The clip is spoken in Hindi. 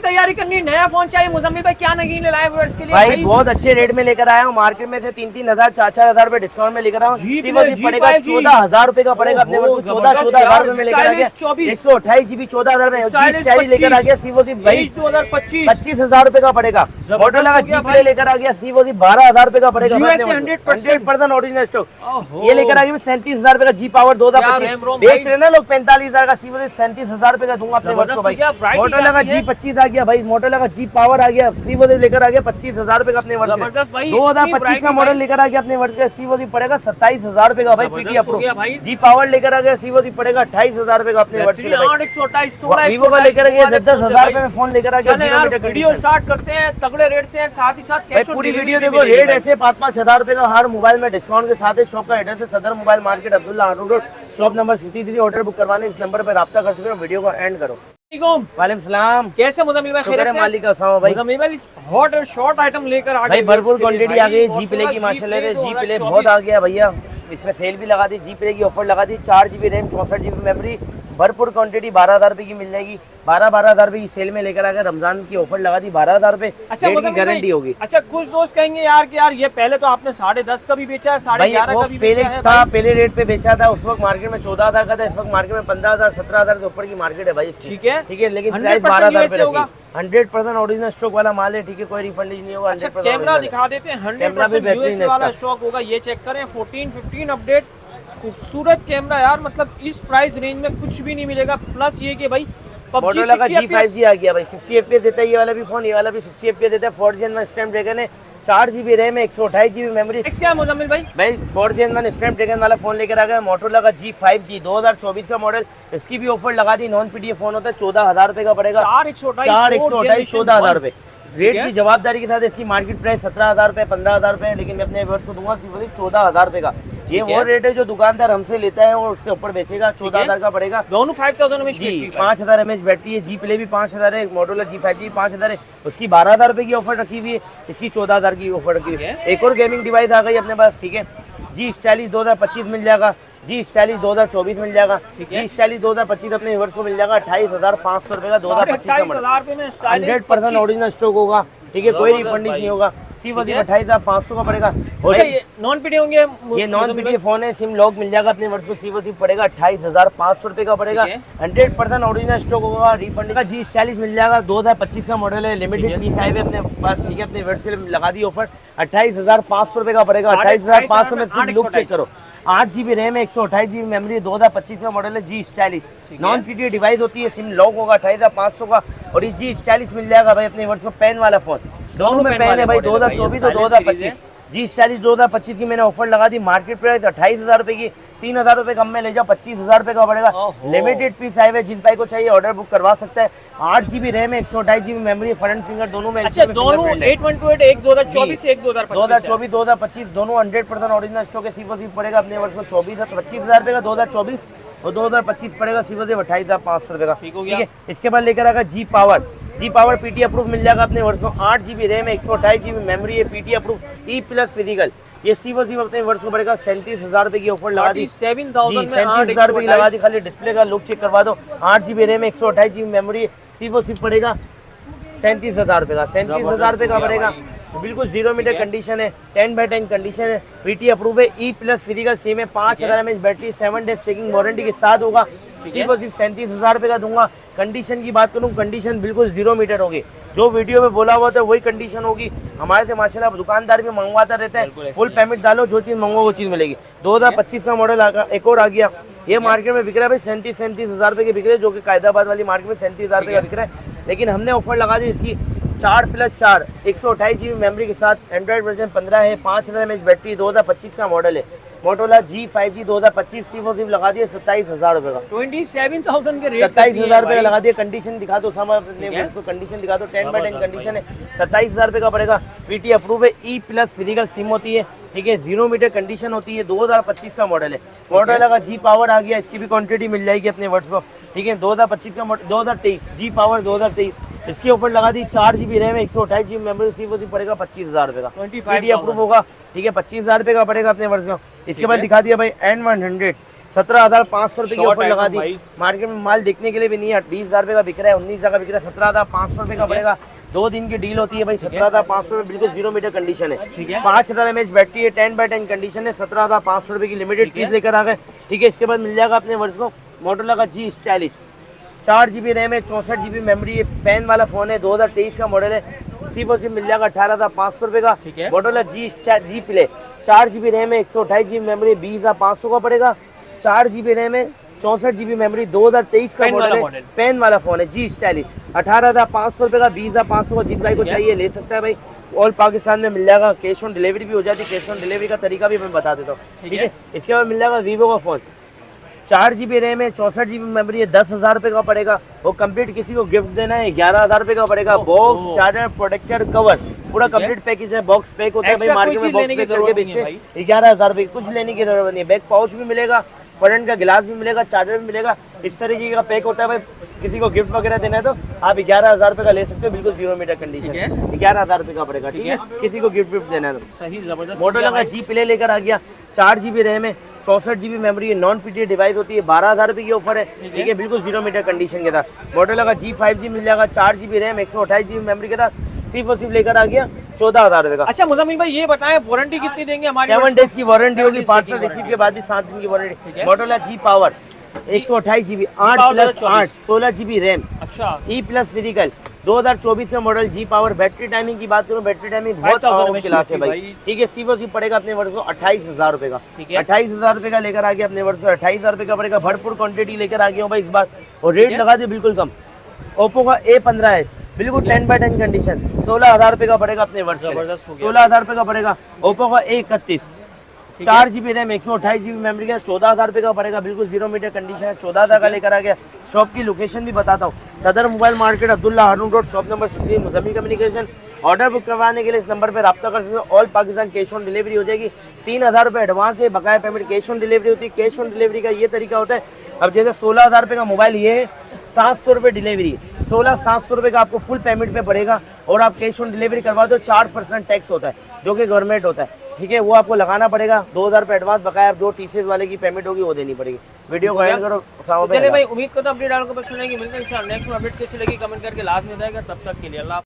तैयारी करनी है, नया फोन चाहिए मुजम्मिल भाई, क्या नगीने लाए व्यूअर्स के लिए? भाई बहुत अच्छे रेट में लेकर आया हूँ, मार्केट में से 3-3 हज़ार 4-4 हज़ार डिस्काउंट में लेकर आया हूँ। पड़ेगा 14,000 रुपए का पड़ेगा अपने 14,000 रुपए में लेकर आ गया। 128 GB 14,000 में लेकर आ गया। सीवोसी भाई 25,000 रुपए का पड़ेगा। मोटोरोला जी प्ले लेकर आ गया। सीवोसी 12,000 रुपए का पड़ेगा। 100% ओरिजिनल स्टॉक ये लेकर आ गया। 37,000 रुपए का जी पावर 2025 बेच रहे ना लोग 45,000 का। सीवोसी 37,000 रुपए का दूंगा अपने वर्ष को भाई। मोटोरोला का जी 25 आ गया भाई। मोटोरोला का जी पावर आ गया। सीवोसी लेकर आ गया 25,000 रुपए का अपने वर्ष 2025 का मॉडल लेकर आ गया अपने वर्ष का। सीवोसी पड़ेगा 27,000 रुपए का भाई। पीटी अप्रूव जी पावर लेकर आ गया। सीवोसी पड़ेगा 28,000 रुपए का अपने वर्ष के लिए। वीवो का लेकर आ गया 10,000 रुपए में फोन लेकर आ गया। वीडियो स्टार्ट करते हैं तगड़े रेट से, साथ ही साथ पूरी वीडियो देखो। रेट ऐसे 5-5 हज़ार रुपए का हर मोबाइल में डिस्काउंट के साथ है। शॉप का एड्रेस है Sadar mobile market Abdullah Haroon road, shop number 63। Order book करवाने इस नंबर पर राब्ता कर सकते हो। वीडियो को एंड करो। वालेकुम सलाम। कैसे मुजम्मिल भाई? खैर से मालिक का भाई। मुजम्मिल भाई हॉट और शॉर्ट आइटम लेकर आ गए भाई। भरपूर क्वांटिटी आ गई जी प्ले की माशाल्लाह से। जी प्ले बहुत आ गया भैया। इसमें सेल भी लगा दी, जी प्ले की ऑफर लगा दी। 4 GB रैम 64 GB मेमोरी। भरपूर क्वांटिटी 12,000 रुपए की मिल जाएगी। 12,000 रुपए की सेल में लेकर आ गए। रमजान की ऑफर लगा दी 12,000 रुपए। अच्छा की गारंटी होगी। अच्छा कुछ दोस्त कहेंगे यार कि यार ये पहले तो आपने 10.5 का भी बेचा है, 11.5 का भी बेचा है। पहले रेट पे बेचा था उस वक्त मार्केट में 14,000 का था। इस वक्त मार्केट में 15,000 17,000 से ऊपर की मार्केट है भाई। ठीक है ठीक है, लेकिन प्राइस 12,000 होगा। 100% ओरिजिनल स्टॉक वाला माल है। ठीक है, कोई रिफंड नहीं होगा। कैमरा दिखा देते हैं 100% यूएसए वाला स्टॉक होगा। ये चेक करें 14-15 अपडेट। खूबसूरत कैमरा यार, मतलब इस प्राइस रेंज में कुछ भी नहीं मिलेगा। प्लस ये कि भाई मोटोरोला का G5G आ गया भाई। 60 FPS देता है ये वाला भी फोन। ये वाला भी 60 FPS देता है। 4Gen स्नैपड्रैगन है। 4 GB रैम है। 128 GB मेमोरी। क्या मुजम्मिल भाई? भाई 4Gen स्नैपड्रैगन वाला फोन लेकर आ गया। मोटोरोला का G5G 2024 का मॉडल। इसकी भी ऑफर लगा दी। नॉन पीडीएफ फोन होता है। 14,000 रुपए का पड़ेगा। 4,128 14,000 रुपए। रेट की जवाबदारी के साथ इसकी मार्केट प्राइस 17,000 रुपए 15,000 रुपए है। लेकिन मैं अपने व्यूअर्स को दूंगा सिर्फ 14,000 रुपए का। ये वो रेट है जो दुकानदार हमसे लेता है और उससे ऊपर बेचेगा। 14,000 का पड़ेगा। दोनों 5,000 mAh 5,000 mAh बैटरी है। जी प्ले भी 5,000 है। मोटोरोला G5G 5,000 है। उसकी 12,000 रुपए की ऑफर रखी हुई है। इसकी 14,000 की ऑफर रखी हुई है। एक और गेमिंग डिवाइस आ गई अपने पास। ठीक है, G40 2025 मिल जाएगा। G40 2024 मिल जाएगा। G40 2025 अपने व्यूअर्स को मिल जाएगा 28,500 रुपए का। 2025 का 100% ओरिजिनल स्टॉक होगा। ठीक है, कोई रिफंडिंग नहीं होगा। सीवोसी 28,500 का पड़ेगा। और ये नॉन पीडीएफ होंगे। ये नॉन पीडीएफ फोन है। सिम लॉक मिल जाएगा अपने वर्ष को। सीवोसी पड़ेगा 28,500 रुपए का पड़ेगा। 100% ओरिजिनल स्टॉक होगा। रिफंड का G40 मिल जाएगा। 2025 का मॉडल है। लिमिटेड पीस आए हुए अपने पास। ठीक है, अपने वर्ष के लिए लगा दी ऑफर। 28,500 रुपए का पड़ेगा। 28,500 में सिम लुक चेक करो। 8 GB रैम है। 128 GB मेमोरी। 2025 का मॉडल है। G40 नॉन पीडीएफ डिवाइस होती है। सिम लॉक होगा 28,500 का। और ये G40 मिल जाएगा भाई अपने वर्ष को। पेन वाला फोन दोनों में पेन है भाई। 2024 और 2025 G40 2025 की मैंने ऑफर लगा दी। मार्केट प्राइस 28,000 रुपए की। 3,000 रुपए कम में ले जाओ। 25,000 रुपए का पड़ेगा। लिमिटेड पीस आए हुए। जिस भाई को चाहिए ऑर्डर बुक करवा सकता है। 8 GB रैम है। 128 GB मेमोरी। फ्रंट फिंगर दोनों में। अच्छा दोनों 8128 एक 2024 एक 2024 2025 दोनों 100% ओरिजिनल स्टॉक है। सीवोसी पड़ेगा अपने वर्ष को 25,000 रुपए का 2024 और 2025 पड़ेगा सीवोसी 28,500 रुपए का। ठीक है, इसके बाद लेकर आएगा जी पावर पीटी अप्रूव मिल जाएगा अपने वर्ष को। 8 GB रैम है। 128 GB मेमोरी है। PT approve E+ physical. ये सीवोसी अपने वर्ष को पड़ेगा 37,000 रुपए की ऑफर लगा दी। 37,000 रुपए की लगा दी। खाली डिस्प्ले का लुक चेक करवा दो। 8 GB रैम है। 128 GB मेमोरी। सीवोसी पड़ेगा 37,000 रुपए का। 37,000 रुपए का पड़ेगा। बिल्कुल 0 मीटर कंडीशन है। 10/10 कंडीशन है। पीटी अप्रूव है। E+ फिजिकल सिम है। 5,000 mAh battery. 7 days checking warranty के साथ होगा। सिर्फ 37,000 रुपए का दूंगा। कंडीशन की बात करूं, कंडीशन बिल्कुल 0 मीटर होगी। जो वीडियो में बोला हुआ था वही कंडीशन होगी। हमारे से माशाल्लाह दुकानदार भी मंगवाता रहता है। फुल पेमेंट डालो, जो चीज़ मंगवाओ वो चीज़ मिलेगी। 2025 का मॉडल एक और आ गया। ये मार्केट में बिक रहा है भाई 37,000 रुपए के बिक रहे हैं, जो कि कायदाबाद वाली मार्केट में 37,000 रुपए का बिक रहा है। लेकिन हमने ऑफर लगा दी इसकी 4+4 128 GB मेमोरी के साथ। एंड्रॉइड वर्जन 15 है। 5,000 mAh बैटरी। 2025 का मॉडल है। मोटोरोला G5G 2025 सिर्फ लगा दिए 27,000 रुपए का। 27,000 के रेट 27,000 रुपए का लगा दिया। कंडीशन दिखा दो उसको। कंडीशन दिखा दो। 10/10 कंडीशन है। 27,000 रुपए का पड़ेगा। पीटी अप्रूव है। E+ फिजिकल सिम होती है। ठीक है, 0 मीटर कंडीशन होती है। 2025 का मॉडल है। मोटोरोला का G पावर आ गया। इसकी भी क्वांटिटी मिल जाएगी अपने वर्ड्स को। ठीक है, 2025 का 2023 G पावर 2023 इसकी ऑफर लगा दी। 4 GB रैम है। 128 GB मेमोरी। सीवोसी पड़ेगा 25,000 रुपए का। 25 अप्रूव होगा। ठीक है, 25,000 रुपए का पड़ेगा अपने वर्ष का। इसके बाद दिखा दिया भाई N100 17,500 रुपए की Short ऑफर लगा item दी। भाई। मार्केट में माल दिखने के लिए भी नहीं है, 20,000 रुपए का बिक रहा है, 19,000 का बिक रहा है, 17,500 रुपए का पड़ेगा। 2 दिन की डील होती है भाई, 17,500 रुपए बिल्कुल 0 मीटर कंडीशन है। ठीक है। 5000 mAh बैटरी है, 10x10 कंडीशन है, 17,500 रुपए की लिमिटेड पीस लेकर आ गए। ठीक है, इसके बाद मिल जाएगा अपने वर्ष को मोटोरोला का G40, 4 GB रैम है, 64 GB मेमोरी है, पेन वाला फोन है, 2023 का मॉडल है। सिर्फ मिल जाएगा 18,500 रुपए का। ठीक है। Motorola G play, 4 GB RAM है, 128 GB मेमोरी, 20,500 का पड़ेगा। 4 GB रैम है, 64 GB मेमोरी, 2023 का पेन वाला मॉडल मॉडल। है, पेन वाला फोन है G40, 18,500 रुपए का, 20,500 का। जीत भाई को चाहिए ले सकता है भाई, ऑल पाकिस्तान में मिल जाएगा। कैश ऑन डिलीवरी भी हो जाती है, कैश ऑन डिलीवरी का तरीका भी मैं बता देता हूँ। ठीक है, इसके बाद मिल जाएगा वीवो का फोन, 4 GB रैम है, 64 GB मेमोरी है, 10,000 रुपए का पड़ेगा। वो कंप्लीट किसी को गिफ्ट देना है, 11,000 रुपए का पड़ेगा। बॉक्स, चार्जर, प्रोटेक्टर, कवर, पूरा कंप्लीट पैकेज है। बॉक्स पैक होता है भाई, Extra मार्केट कोई में चीज बॉक्स लेने की पैक करके जरूरत नहीं है बेचते 11,000 रुपए, कुछ लेने की जरूरत नहीं है। बैक पाउच भी मिलेगा, फ्रंट का गिलास भी मिलेगा, चार्जर भी मिलेगा। इस तरीके का पैक होता है भाई। किसी को गिफ्ट वगैरह देना है तो आप 11,000 रुपए का ले सकते हो, बिल्कुल 0 मीटर कंडीशन ठीक है। 11,000 रुपए का पड़ेगा। ठीक है, किसी को गिफ्ट विफ्ट देना है तो। सही जबरदस्त मोटोरोला का G प्ले लेकर आ गया, 4 GB रैम है, 64 GB मेमोरी है, नॉन पीटी डिवाइस होती है, 12,000 रुपए की ऑफर है। ठीक है, बिल्कुल 0 मीटर कंडीशन के साथ। मोटोरोला का G5G मिल जाएगा, 4 GB रैम, 128 GB मेमोरी के साथ। सिर्फ और सिर्फ लेकर आ गया 14,000 रुपए का। अच्छा मुज़म्मिल भाई ये बताएं वारंटी कितनी देंगे हमारी? 7 डेज की वारंटी होगी, 7 पार्सल days की रिसीव के बाद भी 7 दिन की ठीक वारंटी। है। Motorola G power 128 GB, 8 Power plus 24। 8, 16 GB RAM, अच्छा E प्लस फिजिकल, 2024 का model G power. Battery timing की बात करूं, बैटरी टाइमिंग बहुत 5000 आम क्लास है भाई। भाई। ठीक है, सिर्फ और सिर्फ पड़ेगा अपने वर्ष को 28,000 रुपए का। ठीक है। 28,000 रुपए का लेकर आ गया अपने वर्ष को, 28,000 रुपए का पड़ेगा। भरपूर क्वांटिटी लेकर आ गया हूं भाई इस बार, और रेट लगा दिए बिल्कुल कम। ओप्पो का A15 बिल्कुल 10x10 कंडीशन, 16,000 रुपए का पड़ेगा अपने वर्ष में। जबरदस्त हो गया। 16,000 रुपए का पड़ेगा। ओप्पो का A31, 4 GB RAM, 128 GB memory का, 14,000 रुपए का पड़ेगा, बिल्कुल 0 मीटर कंडीशन है। 14,000 का लेकर आ गया। शॉप की लोकेशन भी बताता हूँ, Sadar mobile market, Abdullah Haroon road, shop number 16, Muzammil communication. Order book करवाने के लिए इस नंबर पर रब्ता कर सकते हो। All Pakistan cash on delivery हो जाएगी। 3,000 रुपये एडवांस है, बकाया पेमेंट कैश ऑन डिलीवरी होती है। कैश ऑन डिलीवरी का ये तरीका होता है, अब जैसे 16,000 रुपये का मोबाइल ये है, 700 रुपये डिलीवरी, 700 रुपये का आपको फुल पेमेंट में पड़ेगा। और आप कैश ऑन डिलीवरी करवा दो, 4% टैक्स होता है जो कि गवर्नमेंट होता है। ठीक है, वो आपको लगाना पड़ेगा। 2,000 रुपये एडवांस, बकाया जो TCS वाले की पेमेंट होगी वो देनी पड़ेगी। वीडियो को एंड करो। चलिए भाई, उम्मीद करता हूँ अपडेट डालने को पसंद आएगी। मिलते हैं इंशाल्लाह नेक्स्ट अपडेट कैसी लगी कमेंट करके लाजमी बताएगा। तब तक के लिए अल्लाह।